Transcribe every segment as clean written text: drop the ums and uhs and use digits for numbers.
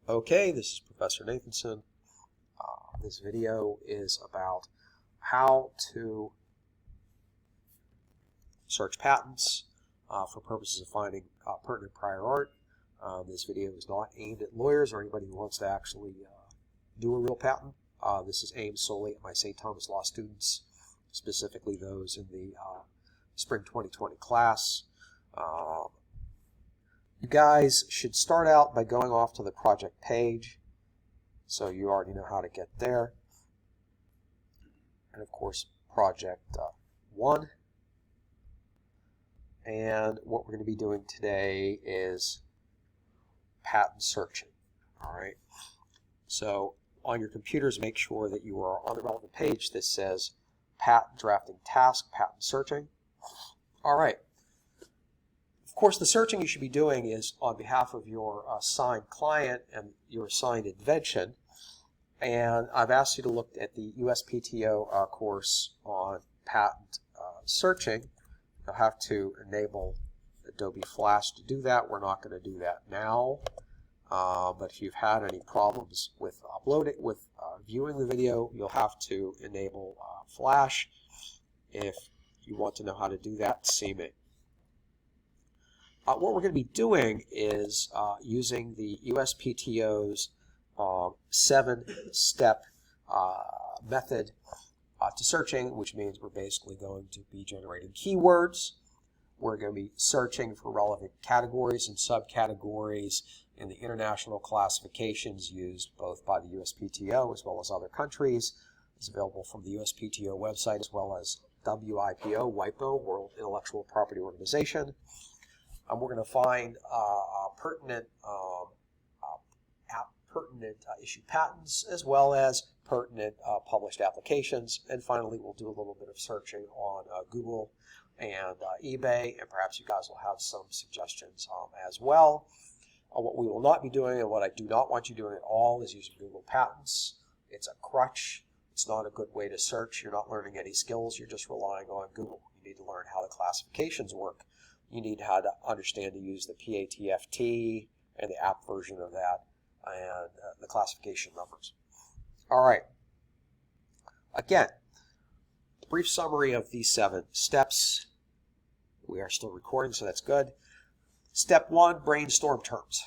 Okay, this is Professor Nathanson. This video is about how to search patents for purposes of finding pertinent prior art. This video is not aimed at lawyers or anybody who wants to actually do a real patent. This is aimed solely at my St. Thomas Law students, specifically those in the spring 2020 class. You guys should start out by going off to the project page, so you already know how to get there. And of course, project 1. And what we're going to be doing today is patent searching. All right. So on your computers, make sure that you are on the relevant page that says patent drafting task, patent searching. All right. Of course, the searching you should be doing is on behalf of your assigned client and your assigned invention. And I've asked you to look at the USPTO course on patent searching. You'll have to enable Adobe Flash to do that. We're not going to do that now. But if you've had any problems with viewing the video, you'll have to enable Flash. If you want to know how to do that, see me. What we're going to be doing is using the USPTO's 7-step method to searching, which means we're basically going to be generating keywords. We're going to be searching for relevant categories and subcategories in the international classifications used both by the USPTO as well as other countries. It's available from the USPTO website as well as WIPO, World Intellectual Property Organization. We're going to find pertinent issued patents as well as pertinent published applications. And finally, we'll do a little bit of searching on Google and eBay, and perhaps you guys will have some suggestions as well. What we will not be doing, and what I do not want you doing at all, is using Google Patents. It's a crutch. It's not a good way to search. You're not learning any skills. You're just relying on Google. You need to learn how the classifications work. You need how to understand to use the PATFT and the app version of that and the classification numbers. All right. Again, brief summary of these 7 steps. We are still recording, so that's good. Step 1, brainstorm terms.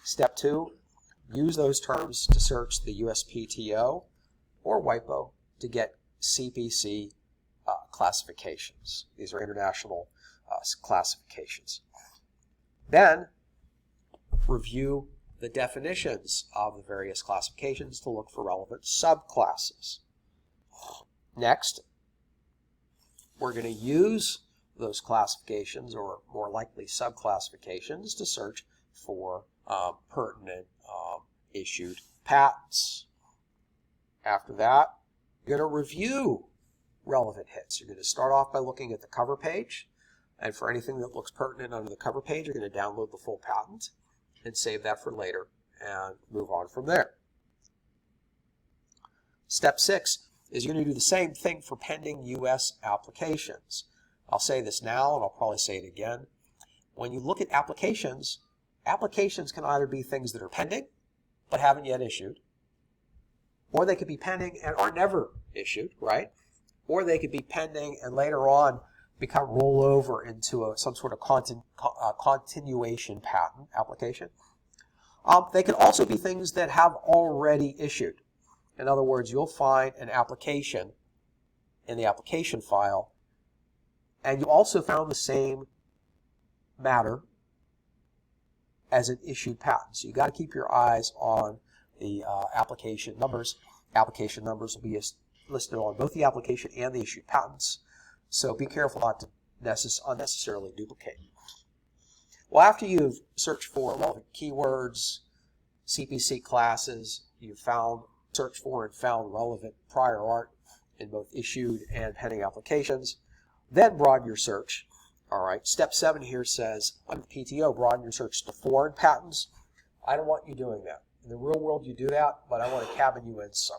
Step 2, use those terms to search the USPTO or WIPO to get CPC classifications. These are international classifications. Then, review the definitions of the various classifications to look for relevant subclasses. Next, we're going to use those classifications, or more likely subclassifications, to search for pertinent issued patents. After that, you're going to review relevant hits. You're going to start off by looking at the cover page, and for anything that looks pertinent under the cover page, you're going to download the full patent and save that for later and move on from there. Step 6 is you're going to do the same thing for pending U.S. applications. I'll say this now, and I'll probably say it again. When you look at applications, applications can either be things that are pending but haven't yet issued, or they could be pending and are never issued, right? Or they could be pending and later on become roll over into some sort of continuation patent application. They can also be things that have already issued. In other words, you'll find an application in the application file, and you also found the same matter as an issued patent. So you got to keep your eyes on the application numbers. Application numbers will be listed on both the application and the issued patents. So be careful not to unnecessarily duplicate. Well, after you've searched for relevant keywords, CPC classes, you've searched for and found relevant prior art in both issued and pending applications, then broaden your search. All right. Step 7 here says, under PTO, broaden your search to foreign patents. I don't want you doing that. In the real world, you do that, but I want to cabin you in some.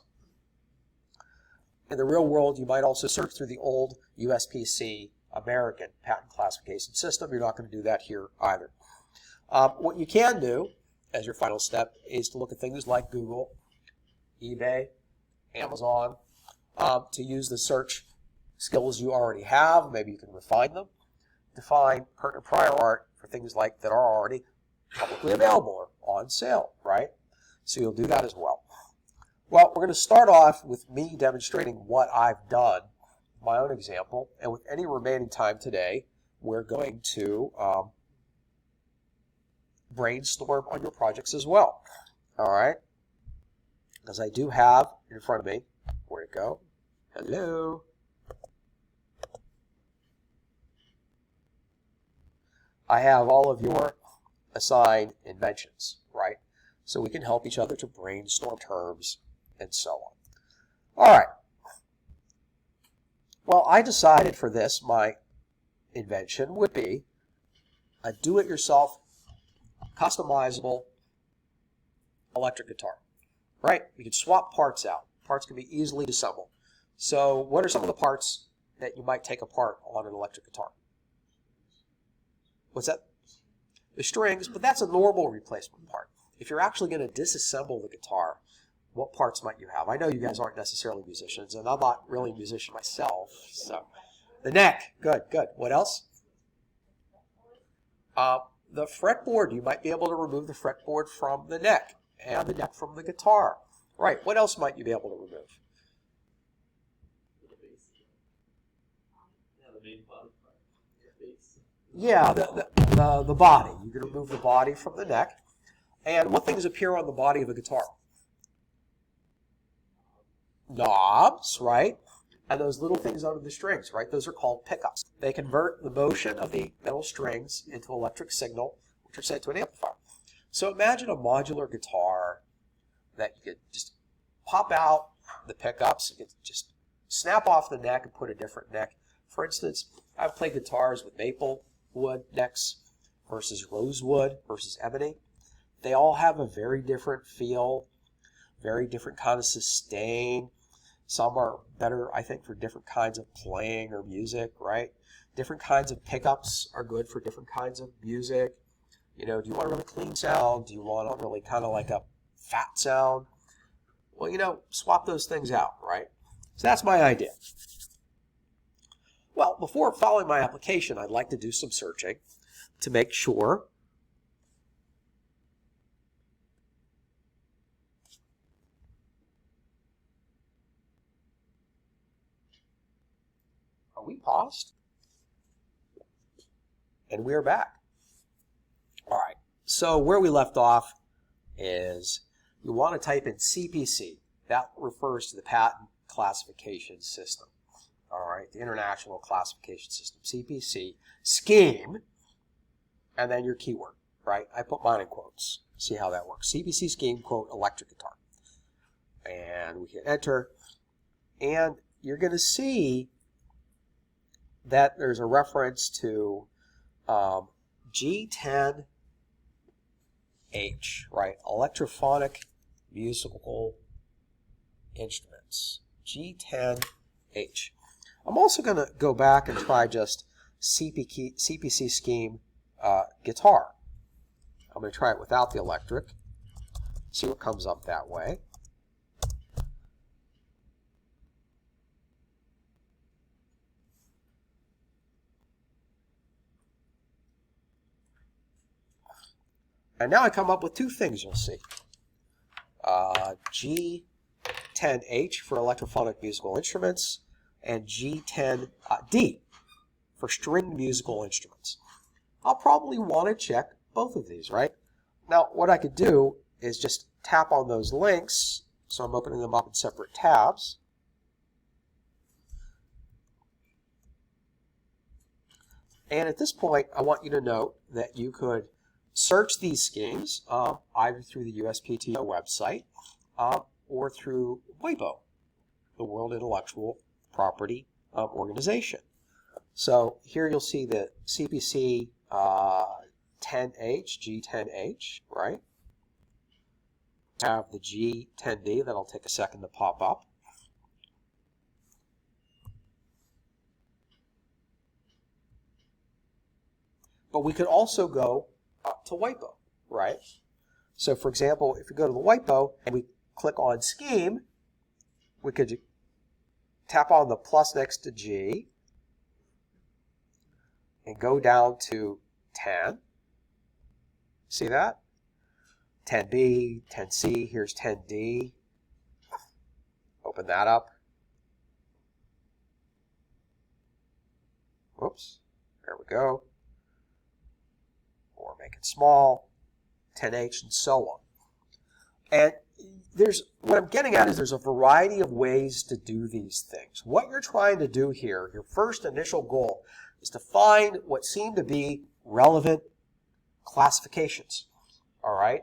In the real world, you might also search through the old USPC American patent classification system. You're not going to do that here either. What you can do as your final step is to look at things like Google, eBay, Amazon, to use the search skills you already have. Maybe you can refine them to find pertinent prior art for things like that are already publicly available or on sale, right? So you'll do that as well. Well, we're going to start off with me demonstrating what I've done, my own example, and with any remaining time today, we're going to brainstorm on your projects as well, all right? Because I do have in front of me, where'd it go? Hello? I have all of your assigned inventions, right? So we can help each other to brainstorm terms and so on. All right. Well, I decided for this, my invention would be a do-it-yourself, customizable electric guitar, right? You can swap parts out. Parts can be easily disassembled. So what are some of the parts that you might take apart on an electric guitar? What's that? The strings, but that's a normal replacement part. If you're actually going to disassemble the guitar, what parts might you have? I know you guys aren't necessarily musicians, and I'm not really a musician myself. So, the neck, good, good. What else? The fretboard. You might be able to remove the fretboard from the neck, and the neck from the guitar. Right. What else might you be able to remove? Yeah, the body. You can remove the body from the neck. And what things appear on the body of a guitar? Knobs, right? And those little things under the strings, right? Those are called pickups. They convert the motion of the metal strings into electric signal, which are sent to an amplifier. So imagine a modular guitar that you could just pop out the pickups, you could just snap off the neck and put a different neck. For instance, I've played guitars with maple wood necks versus rosewood versus ebony. They all have a very different feel, very different kind of sustain. Some are better, I think, for different kinds of playing or music, right? Different kinds of pickups are good for different kinds of music. You know, do you want a really clean sound? Do you want a really kind of like a fat sound? Well, you know, swap those things out, right? So that's my idea. Well, before following my application, I'd like to do some searching to make sure we paused, and we are back. All right, so where we left off is you want to type in CPC. That refers to the Patent Classification System. All right, the International Classification System, CPC, scheme, and then your keyword, right? I put mine in quotes. See how that works. CPC scheme, quote, electric guitar. And we hit enter, and you're going to see that there's a reference to G10H, right? Electrophonic musical instruments. G10H. I'm also going to go back and try just CPC scheme guitar. I'm going to try it without the electric. See what comes up that way. And now I come up with two things you'll see. G10H for electrophonic musical instruments and G10D for stringed musical instruments. I'll probably want to check both of these, right? Now, what I could do is just tap on those links. So I'm opening them up in separate tabs. And at this point, I want you to note that you could search these schemes either through the USPTO website or through WIPO, the World Intellectual Property Organization. So here you'll see the CPC 10H, G10H, right? Have the G10D that'll take a second to pop up. But we could also go to WIPO, right? So for example, if we go to the WIPO and we click on scheme, we could tap on the plus next to G and go down to 10. See that? 10B, 10C, here's 10D. Open that up. Whoops, there we go. Or make it small, 10H, and so on. And what I'm getting at is there's a variety of ways to do these things. What you're trying to do here, your first initial goal, is to find what seem to be relevant classifications. All right?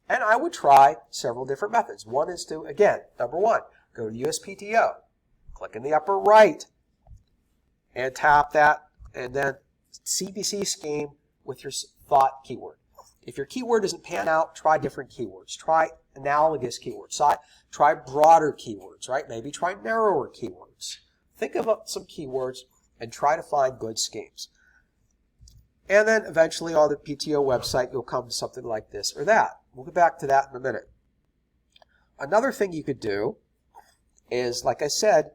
And I would try several different methods. One is to, again, number one, go to USPTO, click in the upper right, and tap that, and then CPC scheme with your thought keyword. If your keyword doesn't pan out, try different keywords. Try analogous keywords. Try broader keywords, right? Maybe try narrower keywords. Think of some keywords and try to find good schemes. And then eventually on the PTO website, you'll come to something like this or that. We'll get back to that in a minute. Another thing you could do is, like I said,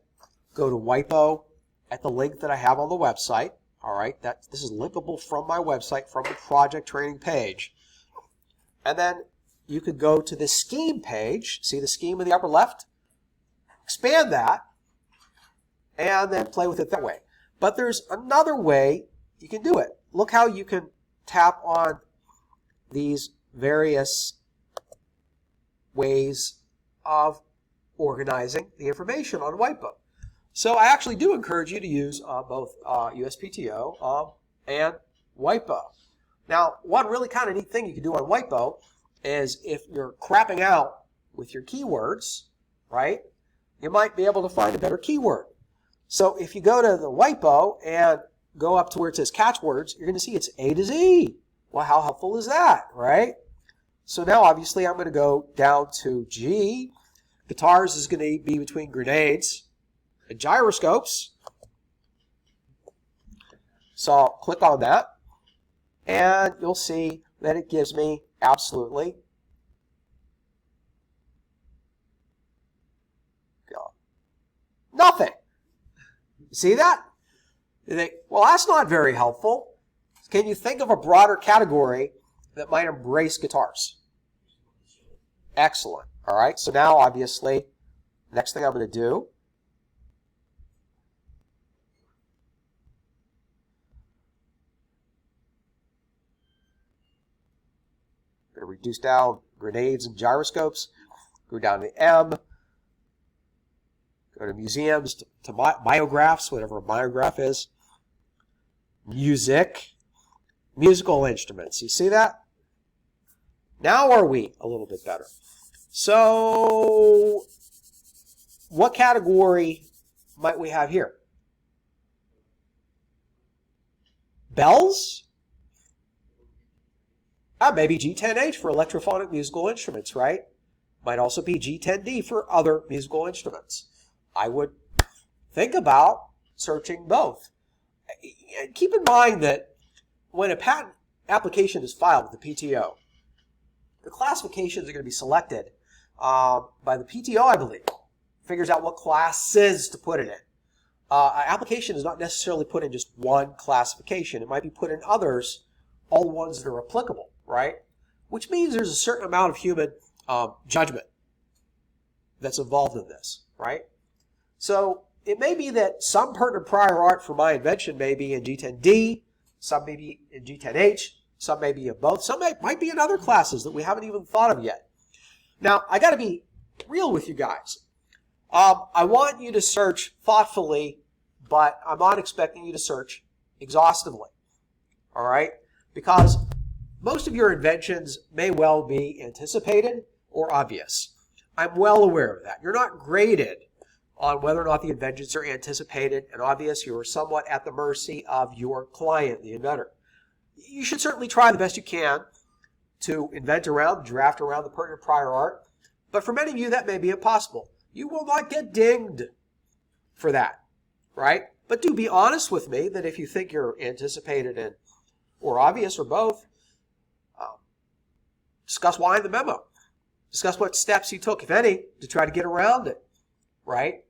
go to WIPO at the link that I have on the website. All right, this is linkable from my website, from the project training page. And then you could go to the scheme page. See the scheme in the upper left? Expand that, and then play with it that way. But there's another way you can do it. Look how you can tap on these various ways of organizing the information on WIPO. So I actually do encourage you to use both USPTO and WIPO. Now, one really kind of neat thing you can do on WIPO is if you're crapping out with your keywords, right, you might be able to find a better keyword. So if you go to the WIPO and go up to where it says catchwords, you're going to see it's A to Z. Well, how helpful is that, right? So now, obviously, I'm going to go down to G. Guitars is going to be between grenades and gyroscopes. So I'll click on that, and you'll see that it gives me absolutely nothing. You see that? You think, well, that's not very helpful. Can you think of a broader category that might embrace guitars? Excellent. All right, so now, obviously, next thing I'm going to do reduce down grenades and gyroscopes, go down to M, go to museums, to biographs, whatever a biograph is, musical instruments. You see that? Now are we a little bit better? So what category might we have here? Bells? Maybe G10H for electrophonic musical instruments, right? Might also be G10D for other musical instruments. I would think about searching both. Keep in mind that when a patent application is filed with the PTO, the classifications are going to be selected by the PTO, I believe. Figures out what classes to put it in. An application is not necessarily put in just one classification. It might be put in others, all the ones that are applicable, right? Which means there's a certain amount of human judgment that's involved in this, right? So it may be that some pertinent prior art for my invention may be in G10D, some may be in G10H, some may be in both, some might be in other classes that we haven't even thought of yet. Now, I got to be real with you guys. I want you to search thoughtfully, but I'm not expecting you to search exhaustively, all right? Because most of your inventions may well be anticipated or obvious. I'm well aware of that. You're not graded on whether or not the inventions are anticipated and obvious. You are somewhat at the mercy of your client, the inventor. You should certainly try the best you can to invent around, draft around the pertinent prior art, but for many of you that may be impossible. You will not get dinged for that, right? But do be honest with me that if you think you're anticipated and or obvious or both, discuss why in the memo. Discuss what steps you took, if any, to try to get around it, right?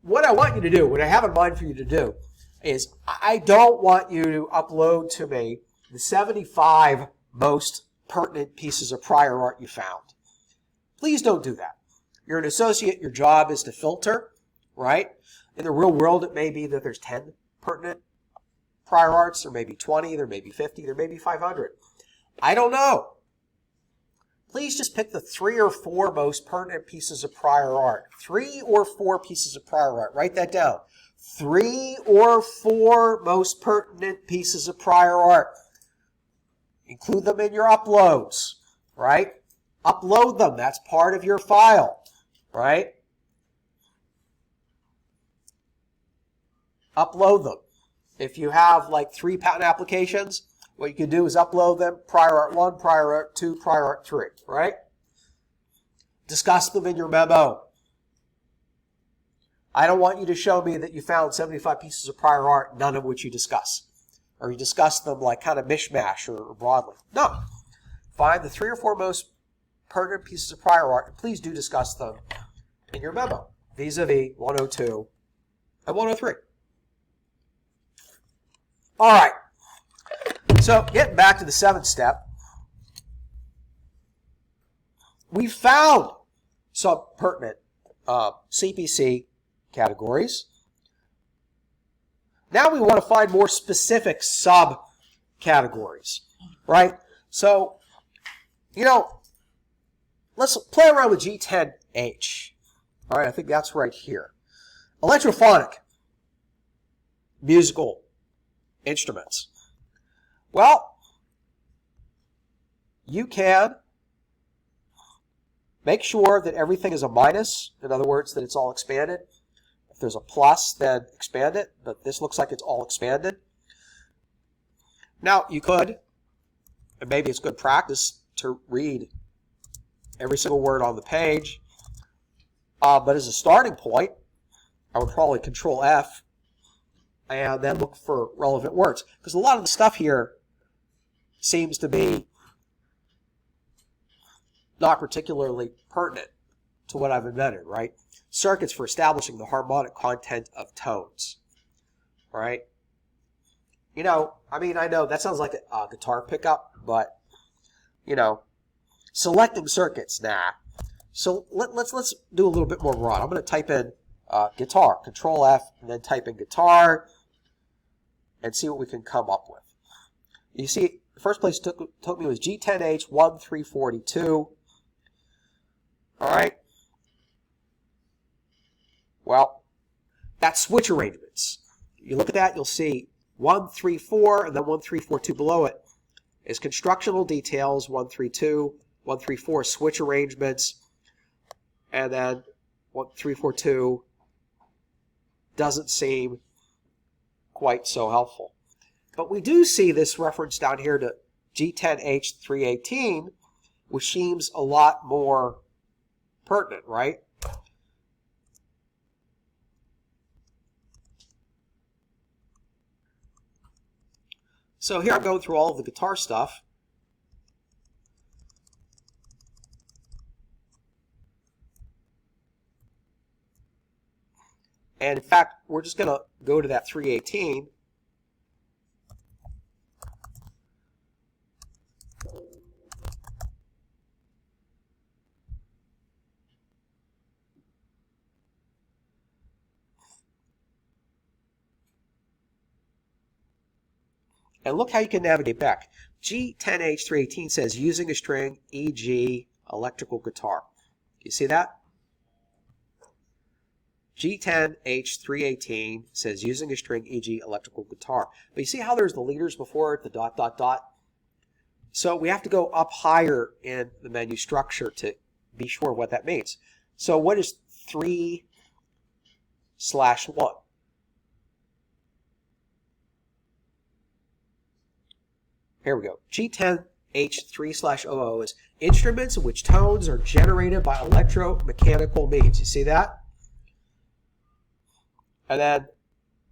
What I want you to do, what I have in mind for you to do, is I don't want you to upload to me the 75 most pertinent pieces of prior art you found. Please don't do that. You're an associate. Your job is to filter, right? In the real world, it may be that there's 10 pertinent prior arts. There may be 20. There may be 50. There may be 500. I don't know. Please just pick the 3 or 4 most pertinent pieces of prior art. 3 or 4 pieces of prior art. Write that down. 3 or 4 most pertinent pieces of prior art. Include them in your uploads, right? Upload them. That's part of your file, right? Upload them. If you have like 3 patent applications, what you can do is upload them, prior art 1, prior art 2, prior art 3, right? Discuss them in your memo. I don't want you to show me that you found 75 pieces of prior art, none of which you discuss. Or you discuss them like kind of mishmash or broadly. No. Find the 3 or 4 most pertinent pieces of prior art, and please do discuss them in your memo, vis-a-vis 102 and 103. All right. So getting back to the 7th step, we found some pertinent CPC categories. Now we want to find more specific subcategories, right? So, let's play around with G10H. All right, I think that's right here. Electrophonic musical instruments. Well, you can make sure that everything is a minus. In other words, that it's all expanded. If there's a plus, then expand it. But this looks like it's all expanded. Now, you could, and maybe it's good practice to read every single word on the page. But as a starting point, I would probably Control F and then look for relevant words. Because a lot of the stuff here seems to be not particularly pertinent to what I've invented, right? Circuits for establishing the harmonic content of tones, right? I know that sounds like a guitar pickup, but, selecting circuits, nah. So let's do a little bit more broad. I'm going to type in guitar, Control F, and then type in guitar, and see what we can come up with. You see, the first place it took me was G10H 1342. All right. Well, that's switch arrangements. You look at that, you'll see 134 and then 1342 below it is constructional details, 132, 134 switch arrangements, and then 1342 doesn't seem quite so helpful. But we do see this reference down here to G10H 318, which seems a lot more pertinent, right? So here I'm going through all of the guitar stuff. And in fact, we're just going to go to that 318. And look how you can navigate back. G10H318 says using a string, e.g. electrical guitar. You see that? G10H318 says using a string, e.g. electrical guitar. But you see how there's the leaders before it, the ... So we have to go up higher in the menu structure to be sure what that means. So what is 3/1? Here we go. G10H3/00 is instruments in which tones are generated by electromechanical means. You see that? And then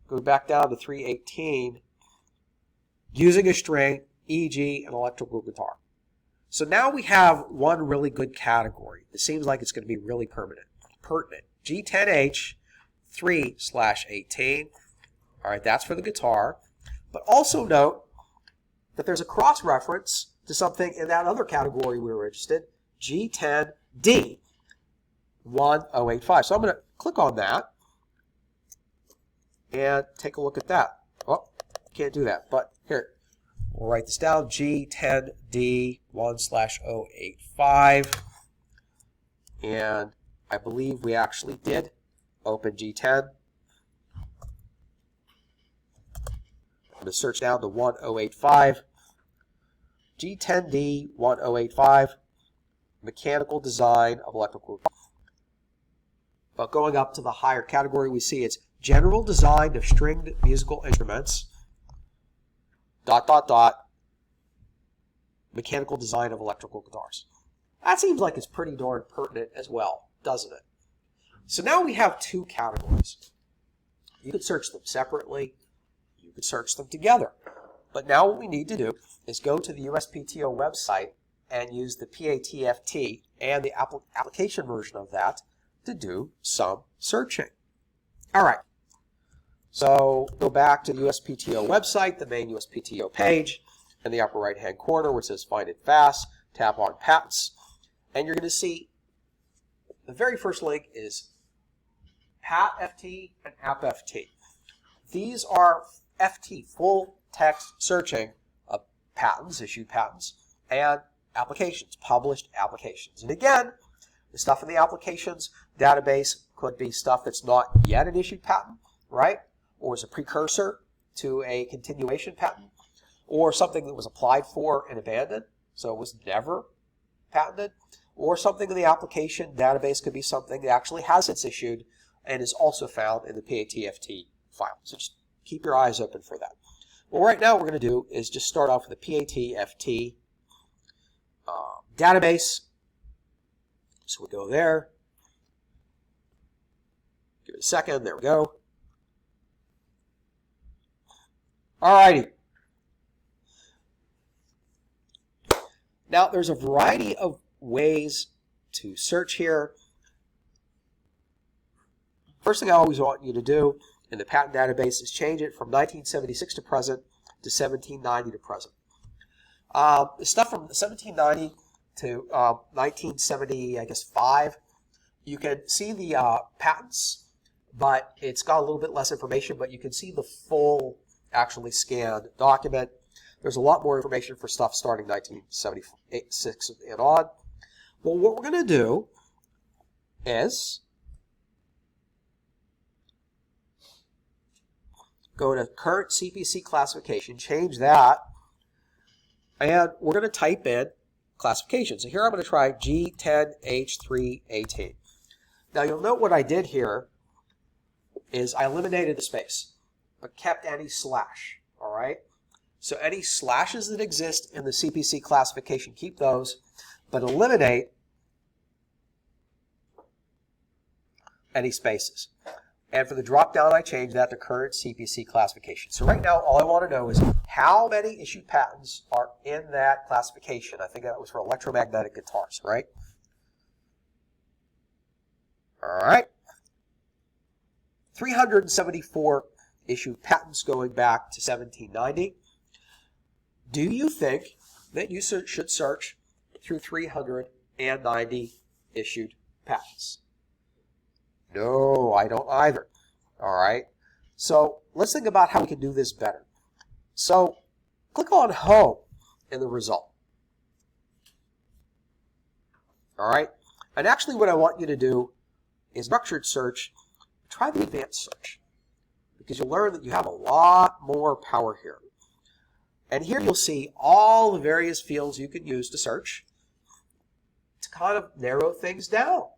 go back down to 318, using a string, e.g. an electrical guitar. So now we have one really good category. It seems like it's going to be really pertinent. G10H 3/18. All right, that's for the guitar. But also note that there's a cross-reference to something in that other category we were interested in, G10D 1085. So I'm going to click on that and take a look at that. Oh, can't do that, but here. We'll write this down, G10D 1/085. And I believe we actually did open G10. I'm going to search down to 1085. G10D 1085, mechanical design of electrical. But going up to the higher category, we see it's general design of stringed musical instruments, ... mechanical design of electrical guitars. That seems like it's pretty darn pertinent as well, doesn't it? So now we have two categories. You could search them separately. You could search them together. But now what we need to do is go to the USPTO website and use the PATFT and the application version of that to do some searching. All right. So go back to the USPTO website, the main USPTO page, in the upper right-hand corner where it says Find It Fast, tap on Patents, and you're going to see the very first link is PATFT and AppFT. These are FT, full text searching of patents, issued patents, and applications, published applications. And again, the stuff in the applications database could be stuff that's not yet an issued patent, right? Or is a precursor to a continuation patent, or something that was applied for and abandoned, so it was never patented, or something in the application database could be something that actually has its issued and is also found in the PATFT file. So just keep your eyes open for that. Well, right now what we're going to do is just start off with the PATFT database. So we go there. Give it a second. There we go. Alrighty. Now there's a variety of ways to search here. First thing I always want you to do in the patent database is change it from 1976 to present to 1790 to present. The stuff from 1790 to 1970, I guess 5, you can see the patents, but it's got a little bit less information, but you can see the full actually scanned document. There's a lot more information for stuff starting 1976 and on. Well, what we're going to do is go to current CPC classification, change that, and we're going to type in classification. So here I'm going to try G10H318. Now you'll note what I did here is I eliminated the space, but kept any slash, all right? So any slashes that exist in the CPC classification, keep those, but eliminate any spaces. And for the drop-down, I changed that to current CPC classification. So right now, all I want to know is how many issued patents are in that classification. I think that was for electromagnetic guitars, right? All right. 374 issued patents going back to 1790. Do you think that you should search through 390 issued patents? No, I don't either. All right. So let's think about how we can do this better. So click on Home in the result. All right. And actually what I want you to do is structured search. Try the advanced search, because you'll learn that you have a lot more power here. And here you'll see all the various fields you can use to search to kind of narrow things down.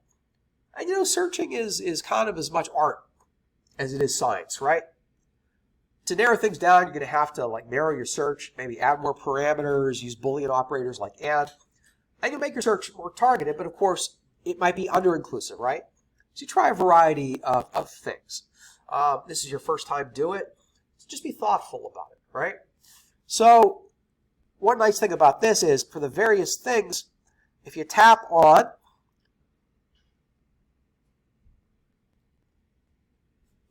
And you know, searching is kind of as much art as it is science, right? To narrow things down, you're going to have to narrow your search, maybe add more parameters, use Boolean operators like add, and you'll make your search more targeted, but of course, it might be under-inclusive, right? So you try a variety of things. This is your first time do it. So just be thoughtful about it, right? So one nice thing about this is for the various things, if you tap on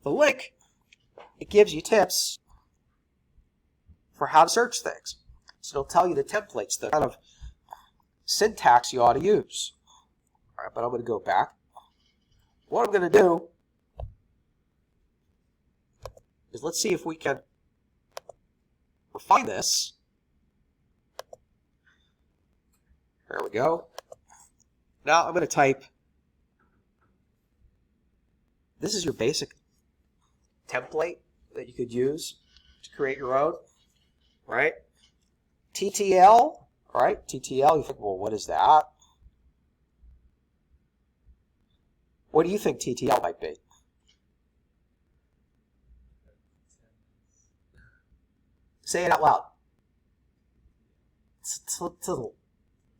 the link, it gives you tips for how to search things. So it'll tell you the templates, the kind of syntax you ought to use. All right, but I'm going to go back. What I'm going to do is let's see if we can refine this. There we go. Now I'm going to type, this is your basic template that you could use to create your own, right? TTL, right? TTL, you think, well, what is that? What do you think TTL might be? Say it out loud.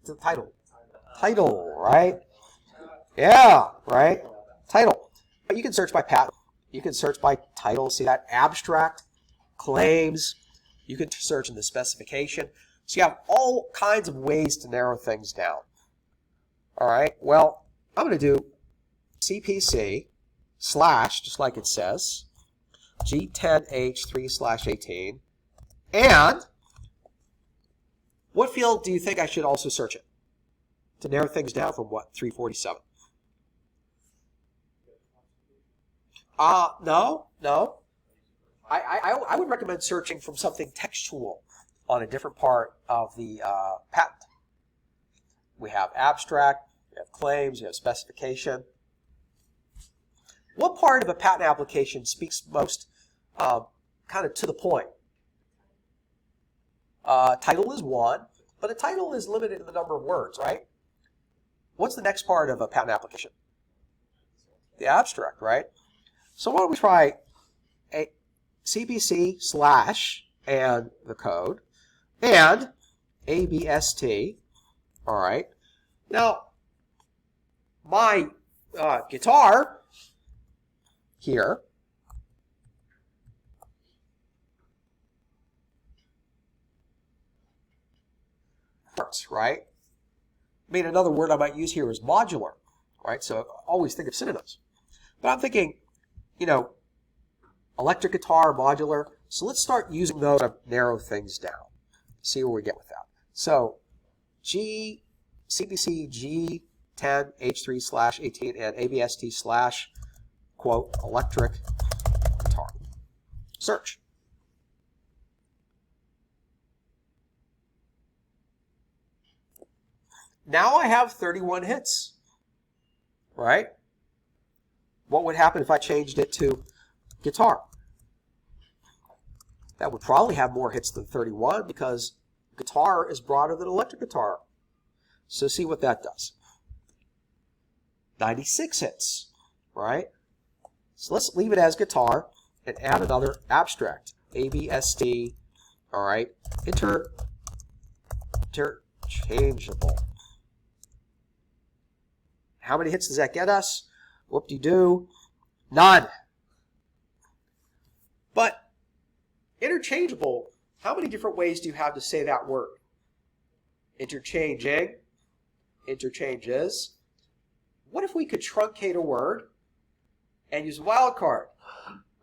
The title. Title, right? Yeah, right? Title. But you can search by patent. You can search by title. See that? Abstract, claims. You can search in the specification. So you have all kinds of ways to narrow things down. All right. Well, I'm going to do CPC / just like it says, G10H3/18. And what field do you think I should also search it to narrow things down from what, 347? No. I would recommend searching from something textual on a different part of the patent. We have abstract, we have claims, we have specification. What part of a patent application speaks most kind of to the point? Title is one, but a title is limited in the number of words, right? What's the next part of a patent application? The abstract, right? So why don't we try a CPC / and the code and ABST, all right? Now, my guitar here works, right? I mean, another word I might use here is modular, right? So always think of synonyms. But I'm thinking, you know, electric guitar, modular. So let's start using those to narrow things down. See where we get with that. So CPC G10H3/18 and ABST / quote electric guitar. Search. Now I have 31 hits, right? What would happen if I changed it to guitar? That would probably have more hits than 31 because guitar is broader than electric guitar. So see what that does. 96 hits, right? So let's leave it as guitar and add another abstract. ABST, all right? Interchangeable. How many hits does that get us? Whoop-de-doo. None. But interchangeable, how many different ways do you have to say that word? Interchanging, interchanges. What if we could truncate a word and use a wildcard,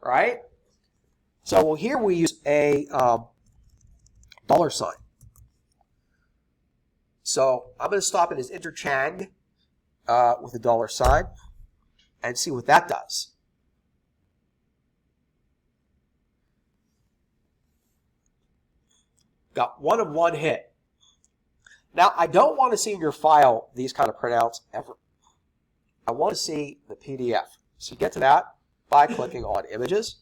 right? So well, here we use a $sign. So I'm going to stop it as interchang with a $sign and see what that does. Got 1 of 1 hit. Now, I don't want to see in your file these kind of printouts ever. I want to see the PDF. So you get to that by clicking on Images.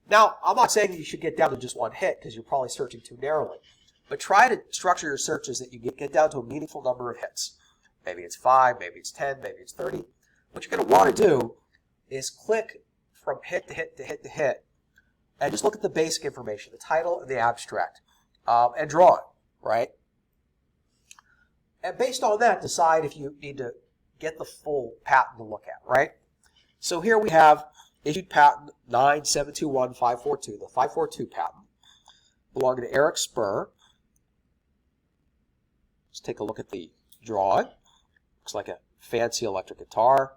Now, I'm not saying that you should get down to just 1 hit because you're probably searching too narrowly. But try to structure your searches that you get down to a meaningful number of hits. Maybe it's 5, maybe it's 10, maybe it's 30. What you're going to want to do is click from hit to hit to hit to hit and just look at the basic information, the title and the abstract, and draw it, right? And based on that, decide if you need to get the full patent to look at, right? So here we have issued patent 9721542, the 542 patent. belonging to Eric Spur. Let's take a look at the drawing. Looks like a fancy electric guitar.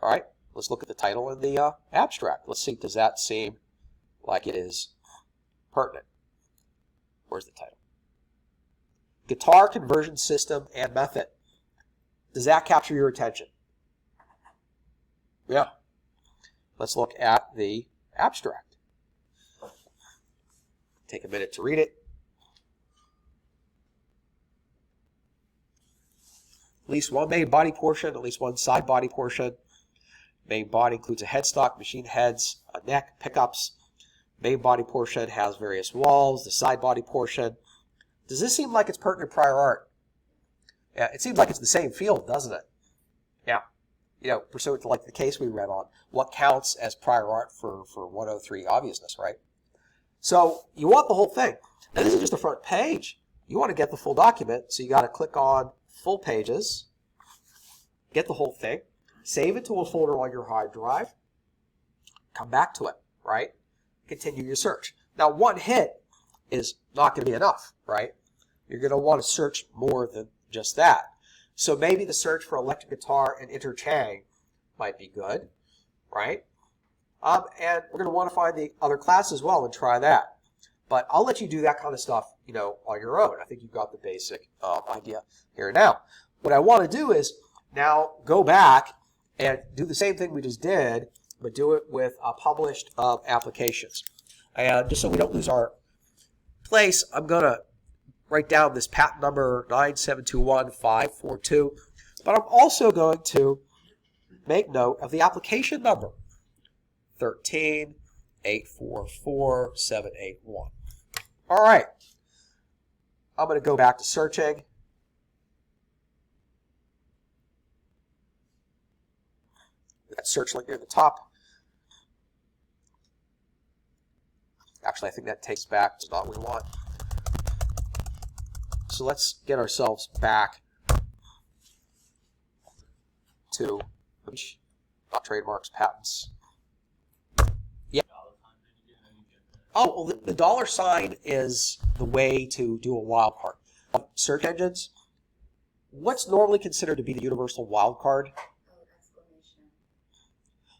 All right, let's look at the title and the abstract. Let's see, does that seem like it is pertinent? Where's the title? Guitar conversion system and method. Does that capture your attention? Yeah. Let's look at the abstract. Take a minute to read it. At least one main body portion, at least one side body portion. Main body includes a headstock, machine heads, a neck, pickups. Main body portion has various walls, the side body portion. Does this seem like it's pertinent prior art? Yeah, it seems like it's the same field, doesn't it? Yeah. You know, pursuant to like the case we read on, what counts as prior art for 103 obviousness, right? So you want the whole thing. Now this is just the front page. You want to get the full document, so you got to click on full pages, get the whole thing, save it to a folder on your hard drive, come back to it, right? Continue your search. Now one hit is not going to be enough, right? You're going to want to search more than just that. So maybe the search for electric guitar and interchang might be good, right? And we're going to want to find the other class as well and try that. But I'll let you do that kind of stuff, you know, on your own. I think you've got the basic idea here now. What I want to do is now go back and do the same thing we just did, but do it with published applications. And just so we don't lose our place, I'm going to write down this patent number 9721542, but I'm also going to make note of the application number 138444781. All right, I'm going to go back to searching. That search link near the top. Actually, I think that takes back to not what we want. So let's get ourselves back to not trademarks, patents. Yeah. Oh, well, the dollar sign is the way to do a wildcard. Search engines, what's normally considered to be the universal wildcard?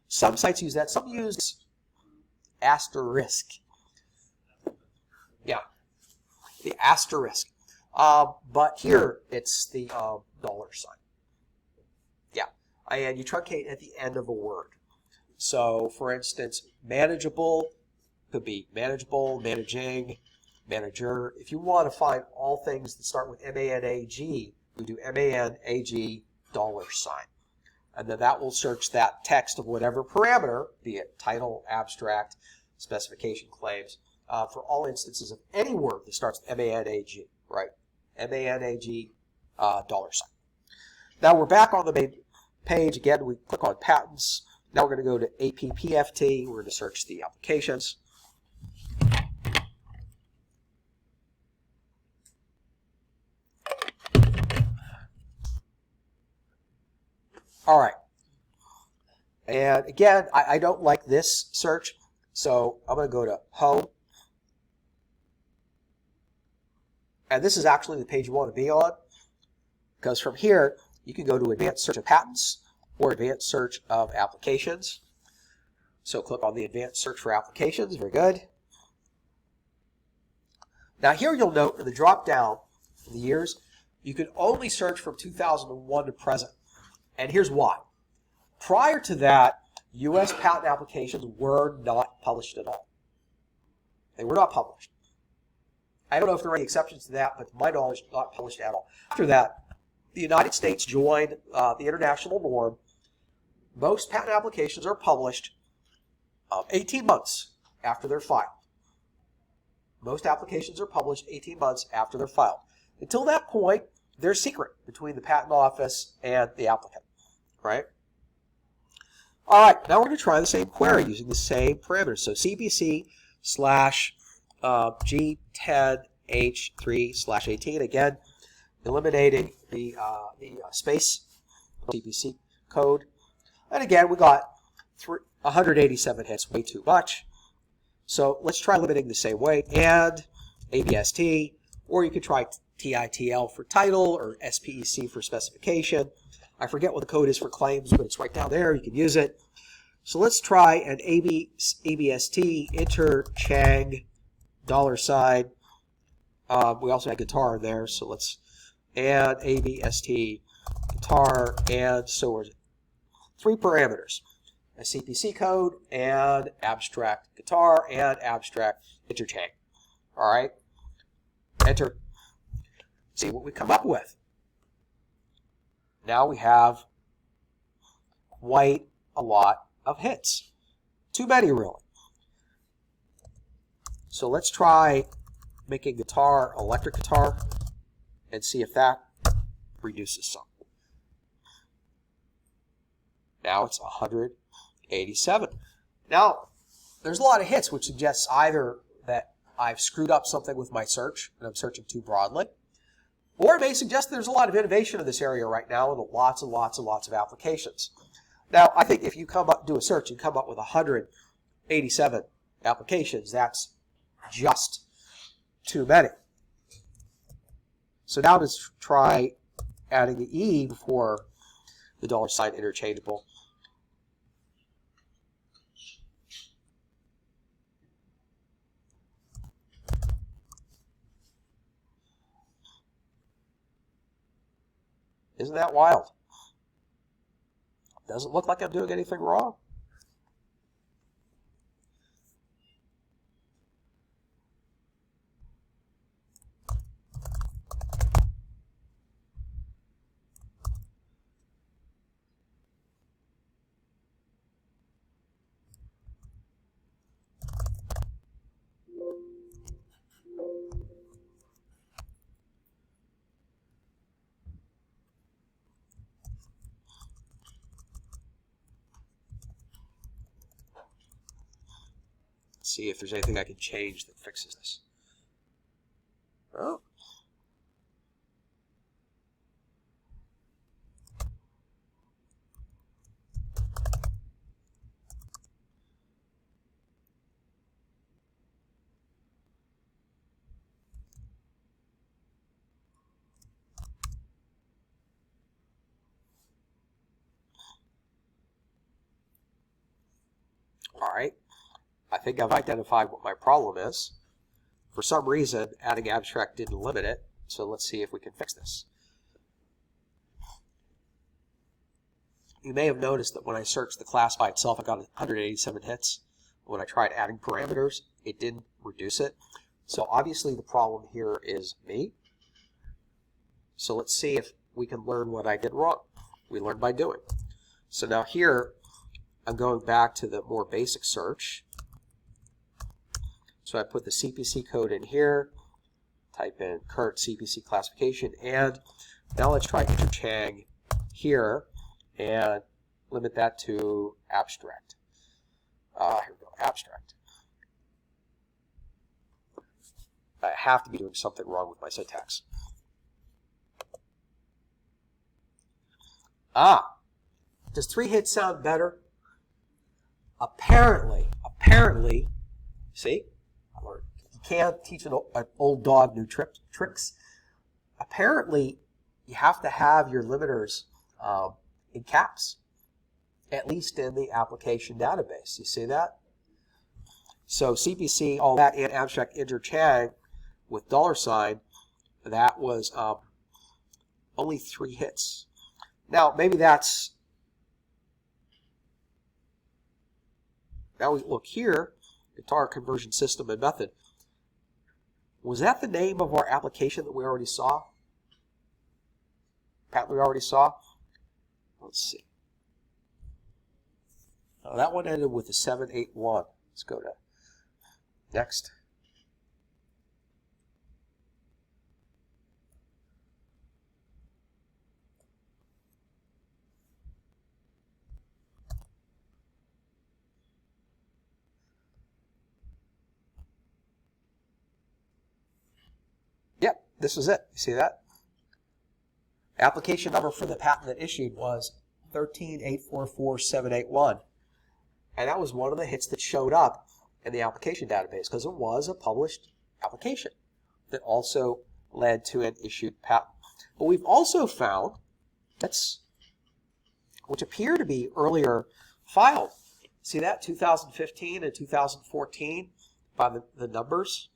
Some sites use that. Some use asterisk. Yeah, the asterisk. But here it's the dollar sign. Yeah, and you truncate at the end of a word. So, for instance, manageable could be manageable, managing, manager. If you want to find all things that start with M-A-N-A-G, we do M-A-N-A-G dollar sign. And then that will search that text of whatever parameter, be it title, abstract, specification, claims, for all instances of any word that starts with M-A-N-A-G, right? M-A-N-A-G dollar sign. Now we're back on the main page. Again, we click on patents. Now we're going to go to APPFT. We're going to search the applications. All right. And again, I don't like this search, so I'm going to go to Home. And this is actually the page you want to be on, because from here, you can go to Advanced Search of Patents or Advanced Search of Applications. So click on the Advanced Search for Applications. Very good. Now here you'll note in the drop-down for the years, you can only search from 2001 to present. And here's why. Prior to that, U.S. patent applications were not published at all. They were not published. I don't know if there are any exceptions to that, but to my knowledge, not published at all. After that, the United States joined the international norm. Most patent applications are published 18 months after they're filed. Most applications are published 18 months after they're filed. Until that point, they're secret between the patent office and the applicant, right? All right, now we're going to try the same query using the same parameters. So CPC/G10H3/18, again, eliminating the space CPC code. And again, we got 187 hits, way too much. So let's try limiting the same way, and ABST, or you could try TITL for title or SPEC for specification. I forget what the code is for claims, but it's right down there. You can use it. So let's try an ABST enter Chang $. We also had guitar in there, so let's add ABST guitar, and so we're 3 parameters: a CPC code and abstract guitar and abstract enter Chang. All right, enter. See what we come up with. Now we have quite a lot of hits. Too many, really. So let's try making guitar electric guitar and see if that reduces some. Now it's 187. Now, there's a lot of hits, which suggests either that I've screwed up something with my search and I'm searching too broadly, or it may suggest there's a lot of innovation in this area right now and lots and lots and lots of applications. Now, I think if you do a search and come up with 187 applications, that's just too many. So now let's try adding the E before the $ interchangeable. Isn't that wild? Doesn't look like I'm doing anything wrong. See if there's anything I can change that fixes this. Oh. All right. I think I've identified what my problem is. For some reason, adding abstract didn't limit it, so let's see if we can fix this. You may have noticed that when I searched the class by itself, I got 187 hits. When I tried adding parameters, it didn't reduce it. So obviously the problem here is me. So let's see if we can learn what I did wrong. We learn by doing. So now here, I'm going back to the more basic search. So I put the CPC code in here, type in current CPC classification, and now let's try enter Chang here and limit that to abstract. Here we go, abstract. I have to be doing something wrong with my syntax. Does 3 hits sound better? Apparently, see? You can't teach an old dog new tricks. Apparently, you have to have your limiters in caps, at least in the application database. You see that? So CPC, all that, and abstract enter Chang with $, that was only 3 hits. Now, maybe that's... Now we look here, guitar conversion system and method. Was that the name of our application that we already saw? We already saw? Let's see. Oh, that one ended with a 781. Let's go to next. Yep, this is it. You see that? Application number for the patent that issued was 13844,781. And that was one of the hits that showed up in the application database because it was a published application that also led to an issued patent. But we've also found which appear to be earlier filed. See that? 2015 and 2014 by the numbers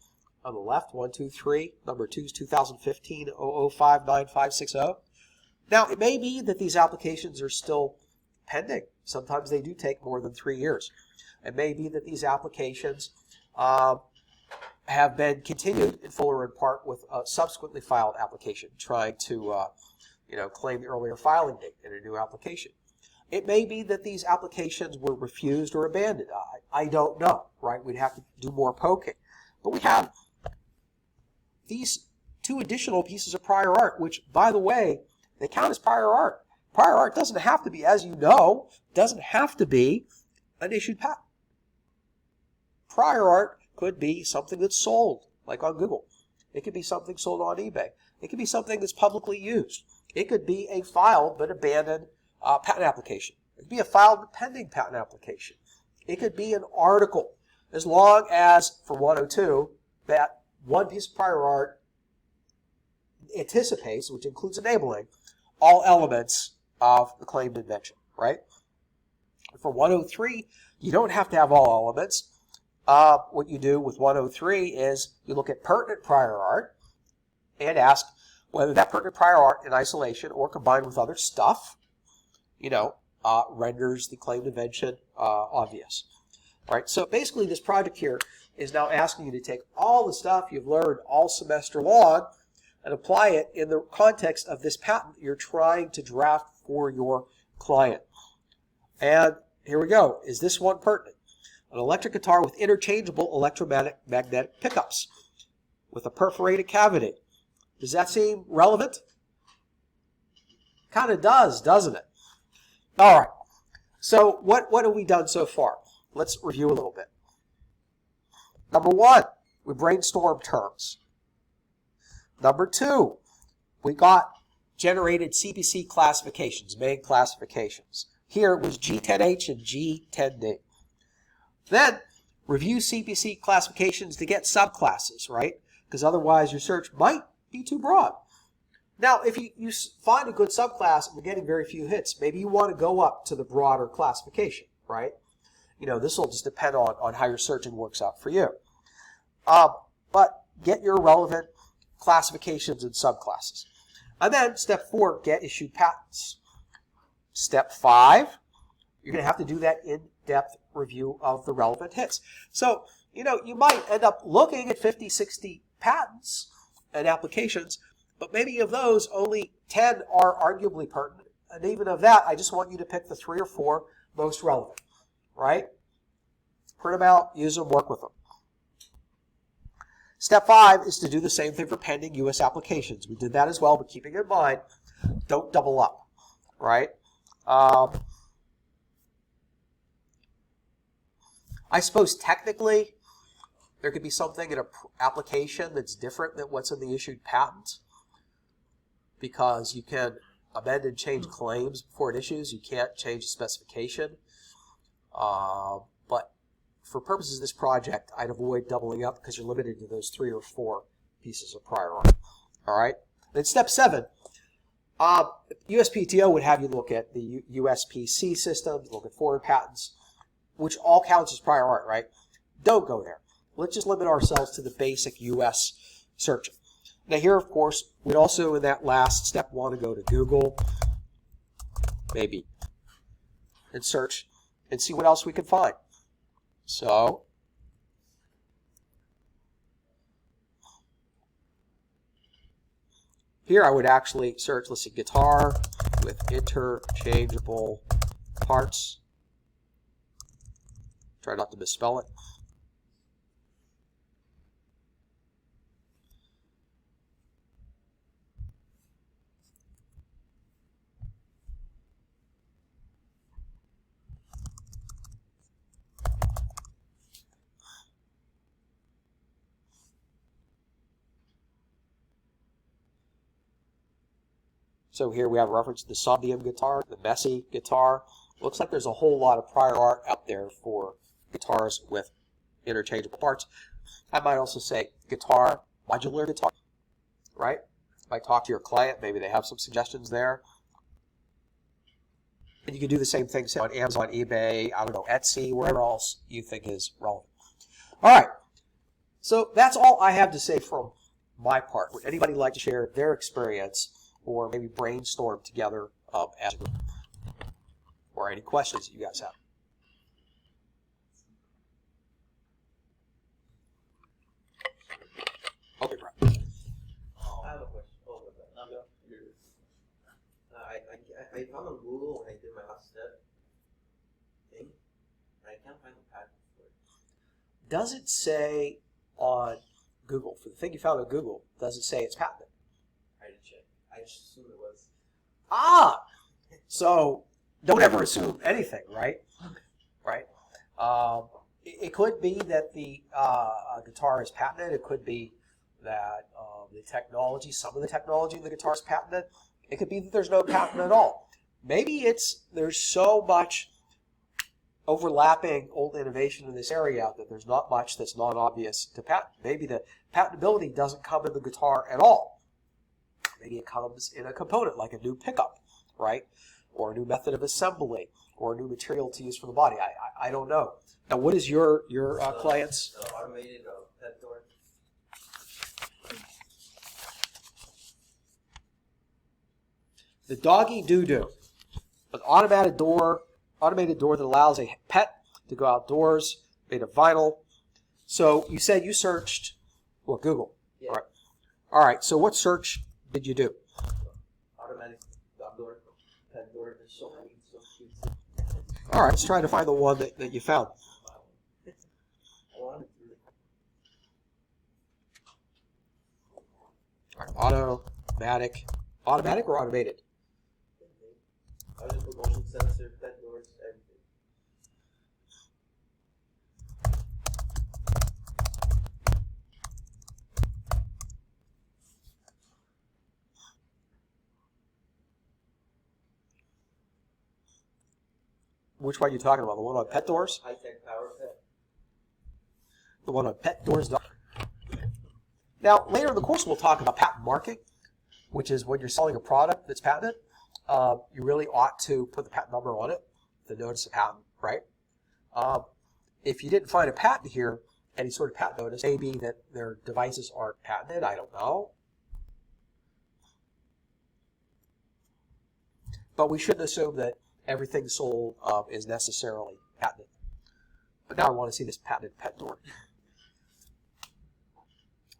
on the left, 1, 2, 3. Number 2 is 2015, 00595560. Now, it may be that these applications are still pending. Sometimes they do take more than 3 years. It may be that these applications have been continued in full or in part with a subsequently filed application trying to claim the earlier filing date in a new application. It may be that these applications were refused or abandoned. I don't know, right? We'd have to do more poking. But we have these 2 additional pieces of prior art, which, by the way, they count as prior art. Prior art doesn't have to be, as you know, doesn't have to be an issued patent. Prior art could be something that's sold, like on Google. It could be something sold on eBay. It could be something that's publicly used. It could be a filed but abandoned patent application. It could be a filed but pending patent application. It could be an article, as long as, for 102, that one piece of prior art anticipates, which includes enabling, all elements of the claimed invention, right? For 103, you don't have to have all elements. What you do with 103 is you look at pertinent prior art and ask whether that pertinent prior art in isolation or combined with other stuff, renders the claimed invention obvious. Right? So basically this project here is now asking you to take all the stuff you've learned all semester long and apply it in the context of this patent you're trying to draft for your client. And here we go. Is this one pertinent? An electric guitar with interchangeable electromagnetic pickups with a perforated cavity. Does that seem relevant? Kind of does, doesn't it? All right. So what have we done so far? Let's review a little bit. Number 1, we brainstormed terms. Number 2, we got generated CPC classifications, main classifications. Here it was G10H and G10D. Then review CPC classifications to get subclasses, right? Because otherwise your search might be too broad. Now, if you find a good subclass and you're getting very few hits, maybe you want to go up to the broader classification, right? This will just depend on how your searching works out for you. But get your relevant classifications and subclasses. And then step 4, get issued patents. Step 5, you're going to have to do that in-depth review of the relevant hits. So, you might end up looking at 50, 60 patents and applications, but maybe of those, only 10 are arguably pertinent. And even of that, I just want you to pick the 3 or 4 most relevant, right? Print them out, use them, work with them. Step 5 is to do the same thing for pending U.S. applications. We did that as well, but keeping in mind, don't double up, right? I suppose technically there could be something in an application that's different than what's in the issued patent, because you can amend and change claims before it issues. You can't change the specification. But for purposes of this project, I'd avoid doubling up because you're limited to those 3 or 4 pieces of prior art. All right. Then step 7, USPTO would have you look at the USPC systems, look at foreign patents, which all counts as prior art, right? Don't go there. Let's just limit ourselves to the basic U.S. searching. Now here, of course, we'd also in that last step want to go to Google, maybe, and search and see what else we can find. So here I would actually search, let's see, guitar with interchangeable parts. Try not to misspell it. So here we have a reference to the Somnium guitar, the Messy guitar. Looks like there's a whole lot of prior art out there for guitars with interchangeable parts. I might also say guitar, modular guitar, right? Might talk to your client, maybe they have some suggestions there. And you can do the same thing say, on Amazon, eBay, I don't know, Etsy, wherever else you think is relevant. All right, so that's all I have to say from my part. Would anybody like to share their experience or maybe brainstorm together as a group? Or any questions that you guys have? Okay, Brett. I have a question. Oh, I found on Google when I did my last step thing, and I can't find the patent for it. Does it say on Google, for the thing you found on Google, does it say it's patented? I didn't check. I just assumed it was. Ah! So, don't ever assume anything, right? Right? It could be that the guitar is patented. It could be that the technology, some of the technology in the guitar is patented. It could be that there's no patent at all. Maybe there's so much overlapping old innovation in this area that there's not much that's non-obvious to patent. Maybe the patentability doesn't come in the guitar at all. Maybe it comes in a component like a new pickup, right? Or a new method of assembly, or a new material to use for the body. I don't know. Now, what is your client's? The automated pet door. The doggy doo-doo. An automated door that allows a pet to go outdoors, made of vinyl. So you said you searched, well, Google. Yeah. All right. So what search did you do? Automatic dog door, pet door. There's so many, so cute. All right. Let's try to find the one that you found. I wanted to. All right. Automatic or automated? I was just put motion sensor, pet doors, everything. Which one are you talking about? The one on pet doors? High-tech power pet. The one on petdoors. Now, later in the course, we'll talk about patent marking, which is when you're selling a product that's patented. You really ought to put the patent number on it, the notice of patent, right? If you didn't find a patent here, any sort of patent notice, maybe that their devices aren't patented, I don't know. But we shouldn't assume that everything sold is necessarily patented. But now I want to see this patented pet door.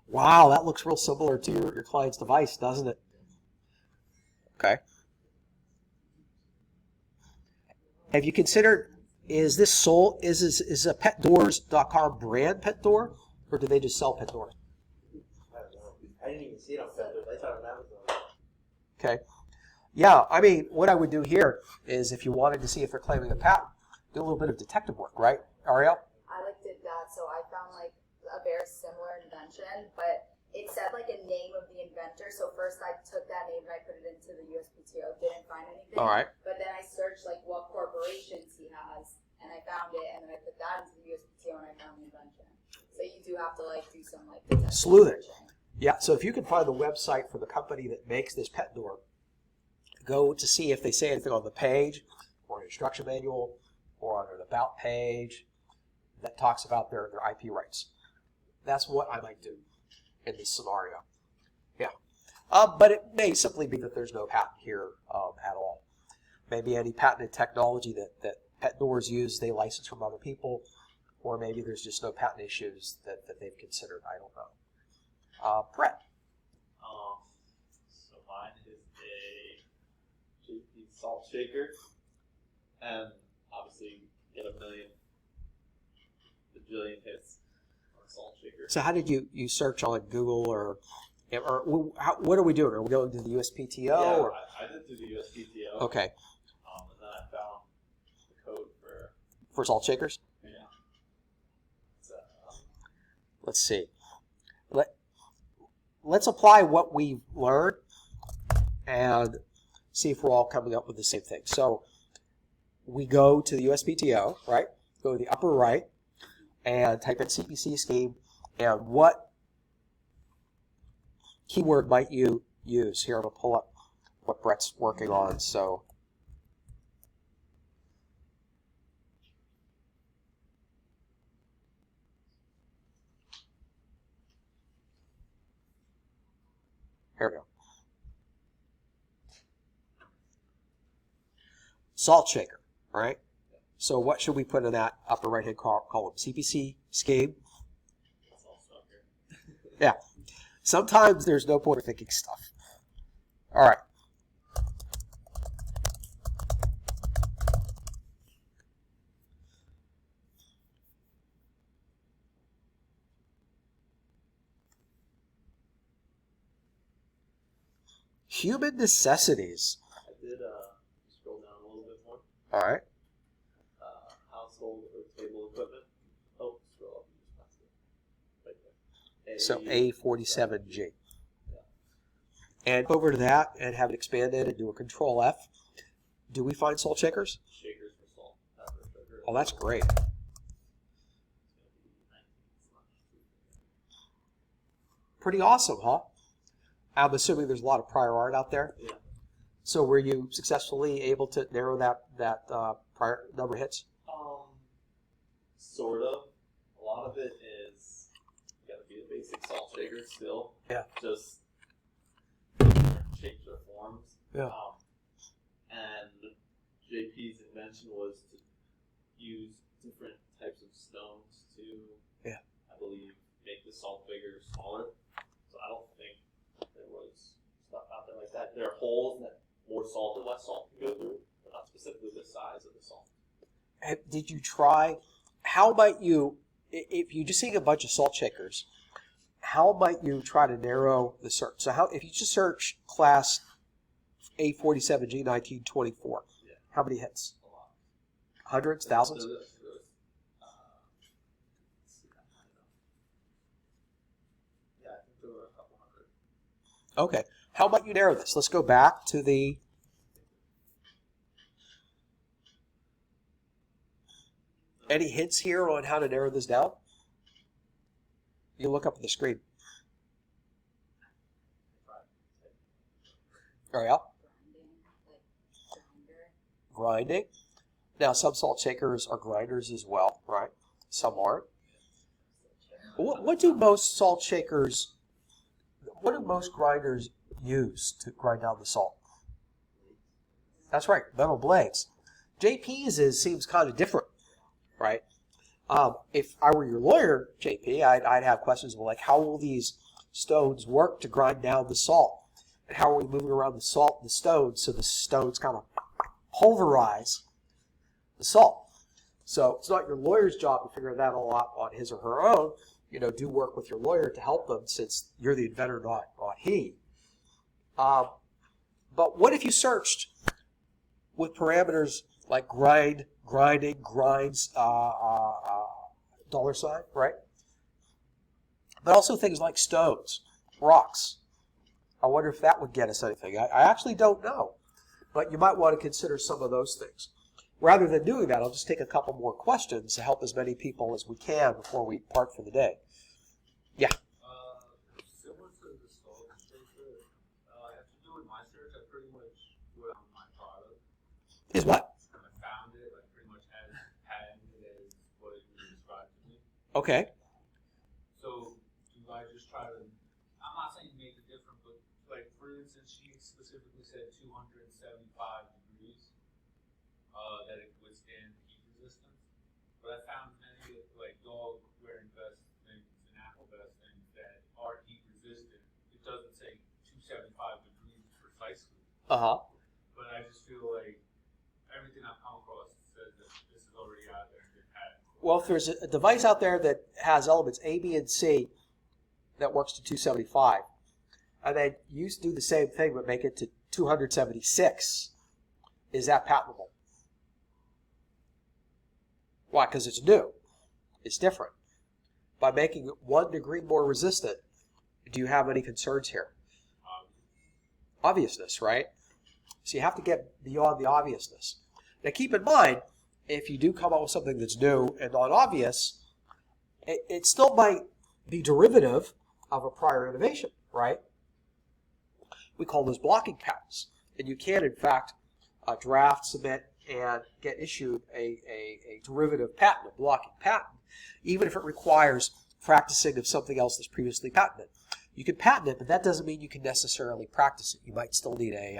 Wow, that looks real similar to your client's device, doesn't it? Okay. Have you considered, is this sold, is a petdoors.com brand pet door, or do they just sell pet doors? I don't know. I didn't even see it on pet doors. I saw it on Amazon. Okay. Yeah, I mean, what I would do here is if you wanted to see if they're claiming a patent, do a little bit of detective work, right, Ariel? I did that, so I found like a very similar invention, but it said like a name of the inventor. So first I took that name and I put it into the USPTO, didn't find anything. All right. But then I searched like what corporations he has, and I found it, and then I put that into the USPTO and I found the invention. So you do have to like do some like sleuthing. Yeah, so if you can find the website for the company that makes this pet door, go to see if they say anything on the page or an instruction manual or on an about page that talks about their IP rights. That's what I might do in this scenario. Yeah. But it may simply be that there's no patent here at all. Maybe any patented technology that pet doors use, they license from other people, or maybe there's just no patent issues that they've considered. I don't know. Brett. So mine is a JP salt shaker, and obviously get a bajillion hits on a salt shaker. So how did you search on Google or what are we doing? Are we going to the USPTO? Yeah, or? I did through the USPTO. Okay. And then I found the code for salt shakers? Yeah. So, let's see. Let's apply what we've learned and see if we're all coming up with the same thing. So we go to the USPTO, right? Go to the upper right, and type in CPC scheme and what keyword might you use. Here, I'm going to pull up what Brett's working on. So here we go. Salt shaker, right? So what should we put in that upper right-hand column? CPC scheme. That's all stuff here. Yeah. Sometimes there's no point in thinking stuff. All right. Human necessities. I did scroll down a little bit more. All right. Household or table equipment. Oh, scroll up. Right there. So A47G. And over to that and have it expanded and do a Control F. Do we find salt shakers? Shakers for salt, pepper, sugar. Oh, that's great. Pretty awesome, huh? I'm assuming there's a lot of prior art out there. Yeah. So were you successfully able to narrow that prior number of hits? Sort of. A lot of it is you gotta be the basic salt shaker still. Yeah. Just shapes or forms. Yeah. And JP's invention was to use different types of stones to, I believe, make the salt bigger or smaller. So I don't think there was stuff out there like that. There are holes that more salt and less salt can go through, but not specifically the size of the salt. Did you try? How might you, if you just see a bunch of salt shakers, how might you try to narrow the search? So how, if you just search class A47G 1924, how many hits? A lot. Hundreds, thousands? Yeah, I think there were a couple hundred. Okay. How might you narrow this? Let's go back to the... Any hints here on how to narrow this down? You look up at the screen. Ariel? Grinding. Now, some salt shakers are grinders as well, right? Some aren't. What do most salt shakers, what do most grinders use to grind down the salt? That's right, metal blades. JP's seems kind of different, right? If I were your lawyer, JP, I'd have questions like, how will these stones work to grind down the salt? And how are we moving around the salt and the stones so the stones kind of pulverize the salt? So it's not your lawyer's job to figure that all out on his or her own. You know, do work with your lawyer to help them since you're the inventor, not he. But what if you searched with parameters like grind, grinding, grinds, $, right? But also things like stones, rocks. I wonder if that would get us anything. I actually don't know. But you might want to consider some of those things. Rather than doing that, I'll just take a couple more questions to help as many people as we can before we part for the day. Yeah. Similar to the salt shaker, after doing my search, I pretty much put on my product. Is what? And I found it like pretty much as patented as what it was described to me. Okay. So do I just try to? I'm not saying make it different, but like for instance, she specifically said 275 degrees. That it could withstand heat resistance. But I found many like dog wearing vests and Apple vests and that are heat resistant. It doesn't say 275 degrees precisely. Uh-huh. But I just feel like everything I've come across says that this is already out there and been patented. Well, if there's a device out there that has elements A, B, and C that works to 275, and then you do the same thing but make it to 276, is that patentable? Why? Because it's new. It's different. By making it 1 degree more resistant, do you have any concerns here? Obviousness, right? So you have to get beyond the obviousness. Now keep in mind, if you do come up with something that's new and not obvious, it still might be derivative of a prior innovation, right? We call those blocking patents. And you can, in fact, draft, submit, and get issued a derivative patent, a blocking patent, even if it requires practicing of something else that's previously patented. You can patent it, but that doesn't mean you can necessarily practice it. You might still need a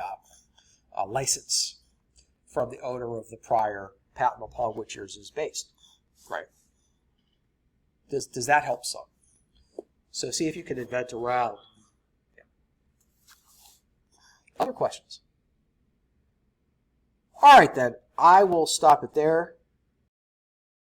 license from the owner of the prior patent upon which yours is based, right? Does that help some? So see if you can invent around. Yeah. Other questions? All right, then. I will stop it there.